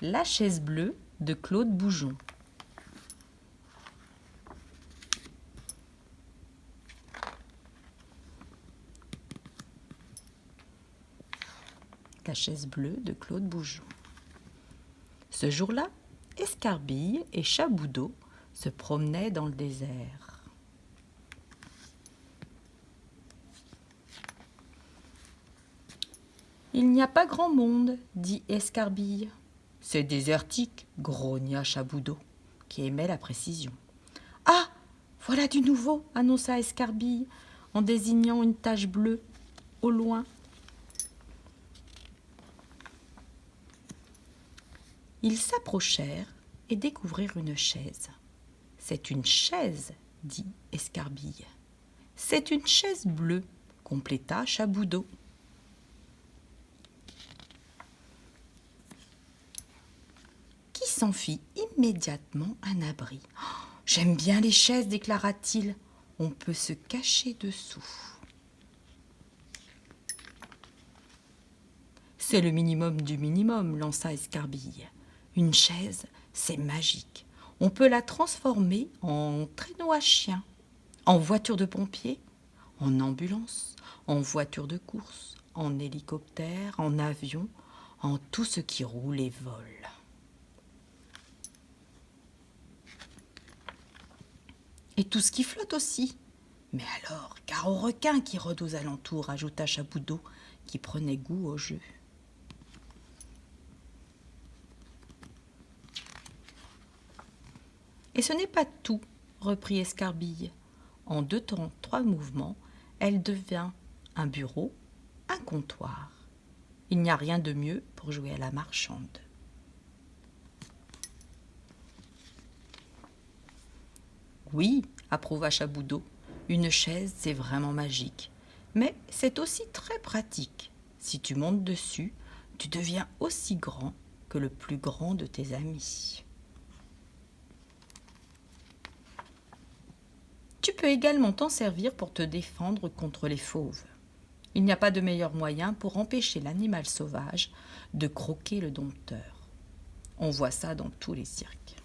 La chaise bleue de Claude Boujon. La chaise bleue de Claude Boujon. Ce jour-là, Escarbille et Chaboudot se promenaient dans le désert. Il n'y a pas grand monde, dit Escarbille. C'est désertique, grogna Chaboudot, qui aimait la précision. Ah, voilà du nouveau, annonça Escarbille, en désignant une tache bleue au loin. Ils s'approchèrent et découvrirent une chaise. C'est une chaise, dit Escarbille. C'est une chaise bleue, compléta Chaboudot. Qui s'en fit immédiatement un abri. Oh, j'aime bien les chaises, déclara-t-il. On peut se cacher dessous. C'est le minimum du minimum, lança Escarbille. Une chaise, c'est magique. On peut la transformer en traîneau à chien, en voiture de pompier, en ambulance, en voiture de course, en hélicoptère, en avion, en tout ce qui roule et vole. Et tout ce qui flotte aussi. Mais alors, gare aux requins qui rôdent aux alentours, ajouta Chaboudot, qui prenait goût au jeu. Et ce n'est pas tout, reprit Escarbille. En 2 temps, 3 mouvements, elle devient un bureau, un comptoir. Il n'y a rien de mieux pour jouer à la marchande. Oui, approuva Chaboudot, une chaise, c'est vraiment magique. Mais c'est aussi très pratique. Si tu montes dessus, tu deviens aussi grand que le plus grand de tes amis. Tu peux également t'en servir pour te défendre contre les fauves. Il n'y a pas de meilleur moyen pour empêcher l'animal sauvage de croquer le dompteur. On voit ça dans tous les cirques.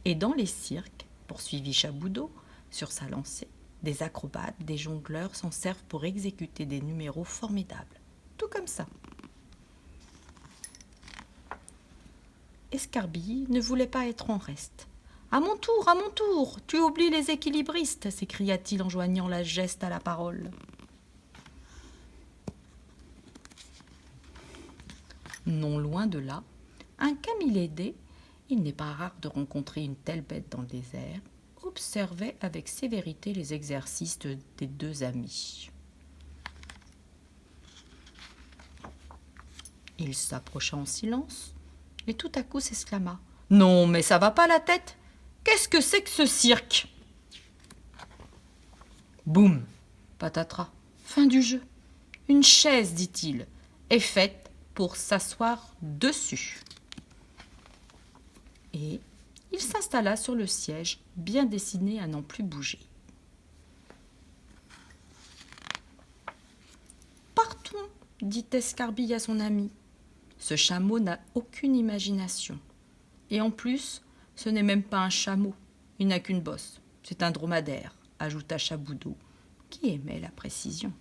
Et dans les cirques, poursuivit Chaboudot, sur sa lancée, des acrobates, des jongleurs s'en servent pour exécuter des numéros formidables. Tout comme ça. Escarbille ne voulait pas être en reste. À mon tour, tu oublies les équilibristes, s'écria-t-il en joignant la geste à la parole. Non loin de là, un camylédé, il n'est pas rare de rencontrer une telle bête dans le désert, observait avec sévérité les exercices des 2 amis. Il s'approcha en silence et tout à coup s'exclama « Non, mais ça va pas la tête! Qu'est-ce que c'est que ce cirque ?» Boum, patatras, fin du jeu. Une chaise, dit-il, est faite pour s'asseoir dessus. Et il s'installa sur le siège, bien destiné à n'en plus bouger. Partons, dit Escarbille à son ami. Ce chameau n'a aucune imagination. Et en plus, ce n'est même pas un chameau, il n'a qu'une bosse. C'est un dromadaire, ajouta Chaboudot, qui aimait la précision.